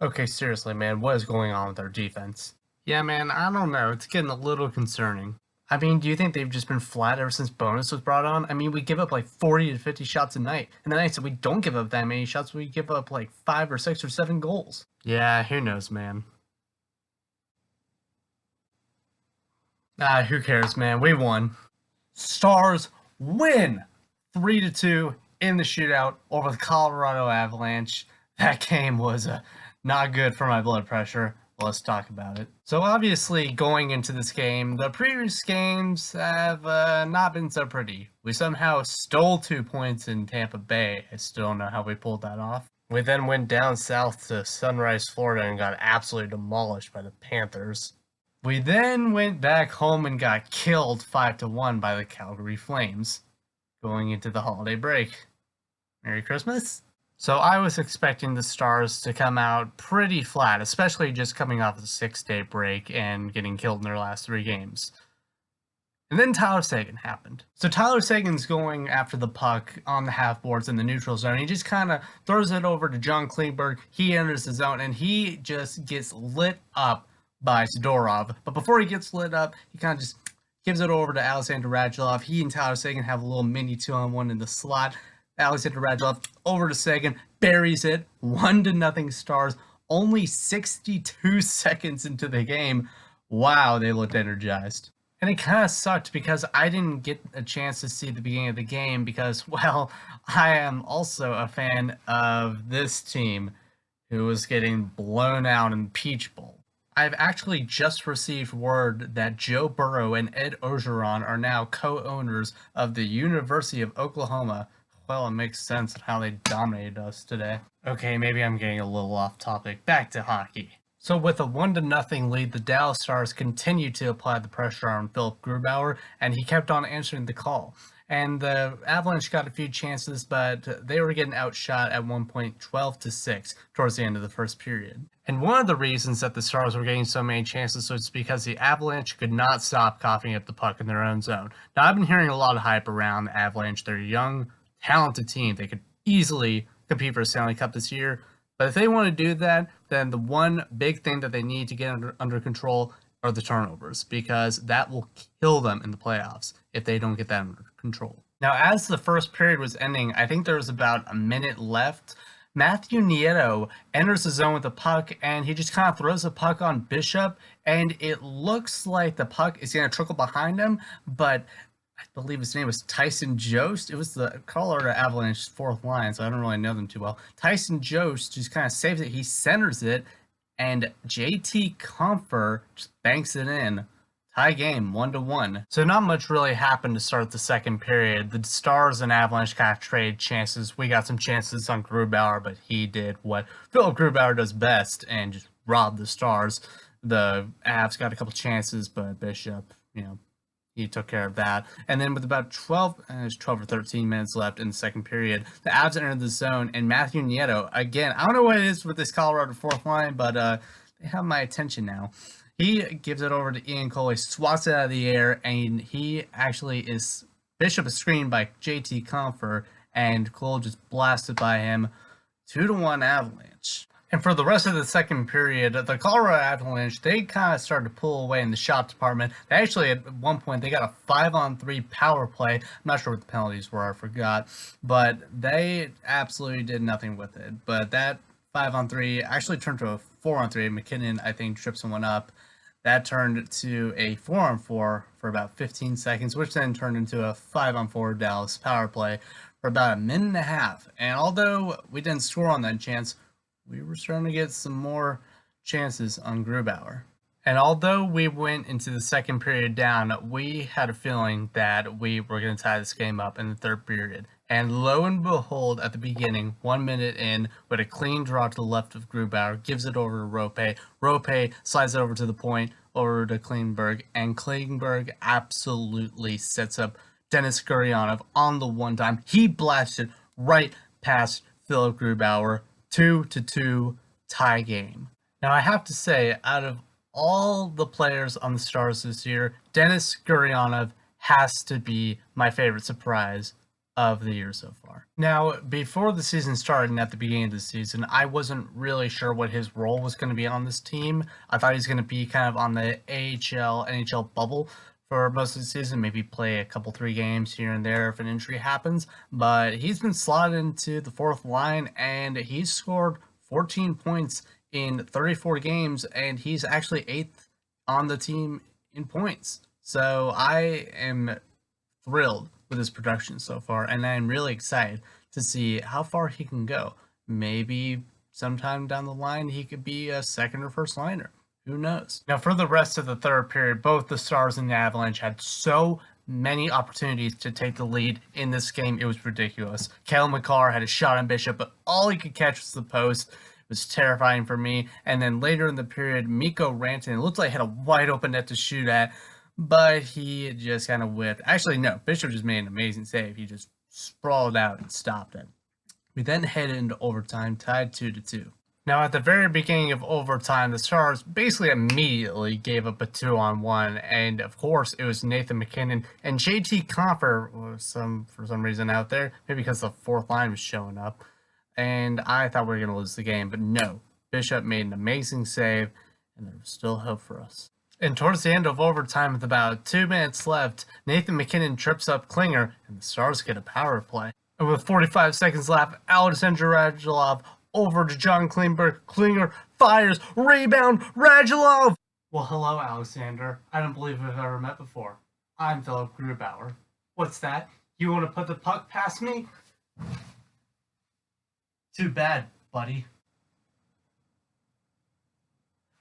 Okay, seriously, man, what is going on with our defense? Yeah, man, I don't know. It's getting a little concerning. I mean, do you think they've just been flat ever since bonus was brought on? I mean, we give up like 40 to 50 shots a night. And the nights that we don't give up that many shots, we give up like 5 or 6 or 7 goals. Yeah, who knows, man. Who cares, man? We won. Stars win 3-2 in the shootout over the Colorado Avalanche. That game was not good for my blood pressure. Let's talk about it. So obviously, going into this game, the previous games have not been so pretty. We somehow stole 2 points in Tampa Bay. I still don't know how we pulled that off. We then went down south to Sunrise, Florida, and got absolutely demolished by the Panthers. We then went back home and got killed 5-1 by the Calgary Flames, going into the holiday break. Merry Christmas? So I was expecting the Stars to come out pretty flat, especially just coming off the 6-day break and getting killed in their last 3 games. And then Tyler Seguin happened. So Tyler Seguin's going after the puck on the half boards in the neutral zone. He just kind of throws it over to John Klingberg. He enters the zone and he just gets lit up by Zadorov. But before he gets lit up, he kind of just gives it over to Alexander Radulov. He and Tyler Seguin have a little mini 2-on-1 in the slot. Alexander Radulov over to Seguin, buries it, 1-0 Stars. Only 62 seconds into the game. Wow, they looked energized. And it kind of sucked because I didn't get a chance to see the beginning of the game because, well, I am also a fan of this team who was getting blown out in the Peach Bowl. I've actually just received word that Joe Burrow and Ed Orgeron are now co-owners of the University of Oklahoma. Well, it makes sense how they dominated us today. Okay, maybe I'm getting a little off topic. Back to hockey. So with a 1-0 lead, the Dallas Stars continued to apply the pressure on Philip Grubauer, and he kept on answering the call. And the Avalanche got a few chances, but they were getting outshot at one point 12-6 towards the end of the first period. And one of the reasons that the Stars were getting so many chances was because the Avalanche could not stop coughing up the puck in their own zone. Now, I've been hearing a lot of hype around the Avalanche. They're a young, talented team. They could easily compete for a Stanley Cup this year. But if they want to do that, then the one big thing that they need to get under control are the turnovers, because that will kill them in the playoffs if they don't get that under control. Now, as the first period was ending, I think there was about a minute left. Matthew Nieto enters the zone with the puck, and he just kind of throws the puck on Bishop, and it looks like the puck is going to trickle behind him, but I believe his name was Tyson Jost. It was the Colorado Avalanche's fourth line, so I don't really know them too well. Tyson Jost just kind of saves it. He centers it, and JT Comfer just banks it in. Tie game, 1-1. So not much really happened to start the second period. The Stars and Avalanche kind of traded chances. We got some chances on Grubauer, but he did what Philip Grubauer does best and just robbed the Stars. The Avs got a couple chances, but Bishop, he took care of that. And then with about 12 or 13 minutes left in the second period, the Avs entered the zone, and Matthew Nieto, again, I don't know what it is with this Colorado fourth line, but they have my attention now. He gives it over to Ian Cole, he swats it out of the air, and he actually is, Bishop is screened by JT Comfer, and Cole just blasted by him. 2-1 Avalanche. And for the rest of the second period, the Colorado Avalanche, they kind of started to pull away in the shot department. They actually, at one point, they got a 5-on-3 power play. I'm not sure what the penalties were, I forgot. But they absolutely did nothing with it. But that 5-on-3 actually turned to a 4-on-3. McKinnon, I think, tripped someone up. That turned to a 4-on-4 for about 15 seconds, which then turned into a 5-on-4 Dallas power play for about a minute and a half. And although we didn't score on that chance, we were starting to get some more chances on Grubauer. And although we went into the second period down, we had a feeling that we were going to tie this game up in the third period. And lo and behold, at the beginning, 1 minute in, with a clean draw to the left of Grubauer, gives it over to Rope. Rope slides it over to the point, over to Klingberg, and Klingberg absolutely sets up Denis Gurianov on the one time. He blasted right past Philip Grubauer. 2-2 tie game. Now, I have to say, out of all the players on the Stars this year, Denis Gurianov has to be my favorite surprise of the year so far. Now, before the season started and at the beginning of the season, I wasn't really sure what his role was going to be on this team. I thought he was going to be kind of on the AHL, NHL bubble for most of the season, maybe play a couple, 3 games here and there if an injury happens. But he's been slotted into the fourth line, and he's scored 14 points in 34 games, and he's actually 8th on the team in points. So I am thrilled with his production so far, and I'm really excited to see how far he can go. Maybe sometime down the line he could be a second or first liner. Who knows? Now, for the rest of the third period, both the Stars and the Avalanche had so many opportunities to take the lead in this game. It was ridiculous. Cale Makar had a shot on Bishop, but all he could catch was the post. It was terrifying for me. And then later in the period, Mikko Rantanen, it looked like he had a wide open net to shoot at, but he just kind of whipped. Actually, no, Bishop just made an amazing save. He just sprawled out and stopped it. We then headed into overtime, tied 2-2. Now, at the very beginning of overtime, the Stars basically immediately gave up a 2-on-1, and of course, it was Nathan MacKinnon and JT Compher for some reason out there, maybe because the fourth line was showing up, and I thought we were going to lose the game, but no. Bishop made an amazing save, and there was still hope for us. And towards the end of overtime, with about 2 minutes left, Nathan MacKinnon trips up Klinger, and the Stars get a power play. And with 45 seconds left, Alexander Radulov over to John Klingberg. Klinger fires, rebound, Radulov! Well, hello, Alexander. I don't believe we've ever met before. I'm Philip Grubauer. What's that? You want to put the puck past me? Too bad, buddy.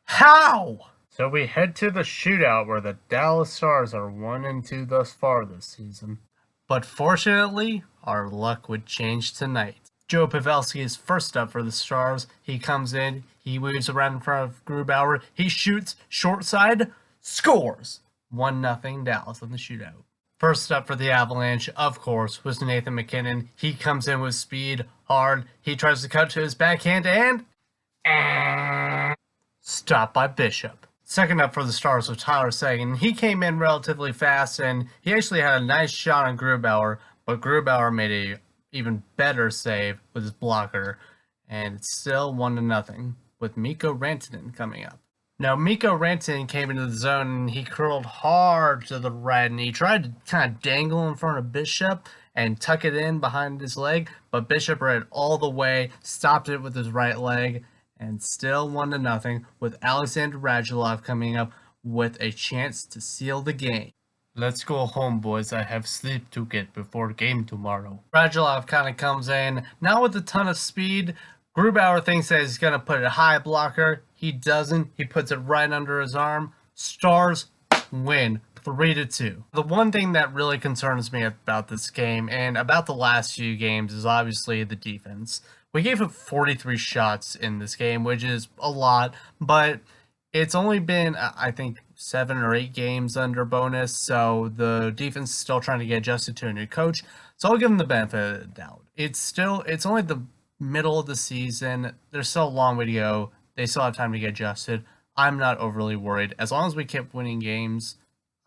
How? So we head to the shootout where the Dallas Stars are 1-2 thus far this season. But fortunately, our luck would change tonight. Joe Pavelski is first up for the Stars. He comes in, he weaves around in front of Grubauer, he shoots, short side, scores! 1-0 Dallas in the shootout. First up for the Avalanche, of course, was Nathan MacKinnon. He comes in with speed, hard, he tries to cut to his backhand, and stopped by Bishop. Second up for the Stars was Tyler Seguin. He came in relatively fast, and he actually had a nice shot on Grubauer, but Grubauer made a even better save with his blocker, and it's still 1-0 with Mikko Rantanen coming up. Now, Mikko Rantanen came into the zone, and he curled hard to the right, and he tried to kind of dangle in front of Bishop and tuck it in behind his leg, but Bishop read all the way, stopped it with his right leg, and still 1-0 with Alexander Radulov coming up with a chance to seal the game. Let's go home, boys. I have sleep to get before game tomorrow. Radulov kind of comes in, not with a ton of speed. Grubauer thinks that he's going to put a high blocker. He doesn't. He puts it right under his arm. Stars win 3-2. The one thing that really concerns me about this game and about the last few games is obviously the defense. We gave up 43 shots in this game, which is a lot, but it's only been, I think, 7 or 8 games under bonus, so the defense is still trying to get adjusted to a new coach. So I'll give them the benefit of the doubt. It's only the middle of the season. There's still a long way to go. They still have time to get adjusted. I'm not overly worried. As long as we keep winning games,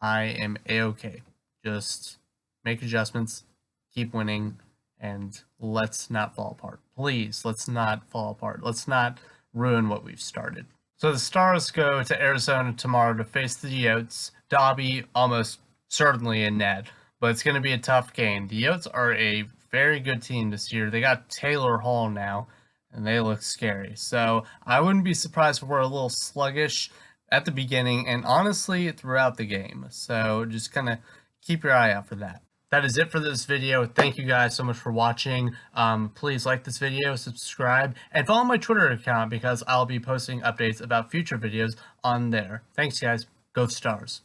I am A-okay. Just make adjustments, keep winning, and let's not fall apart. Please, let's not fall apart. Let's not ruin what we've started. So the Stars go to Arizona tomorrow to face the Yotes. Dobby almost certainly in net, but it's going to be a tough game. The Yotes are a very good team this year. They got Taylor Hall now, and they look scary. So I wouldn't be surprised if we're a little sluggish at the beginning and honestly throughout the game. So just kind of keep your eye out for that. That is it for this video. Thank you guys so much for watching. Please like this video, subscribe, and follow my Twitter account because I'll be posting updates about future videos on there. Thanks, guys. Go Stars.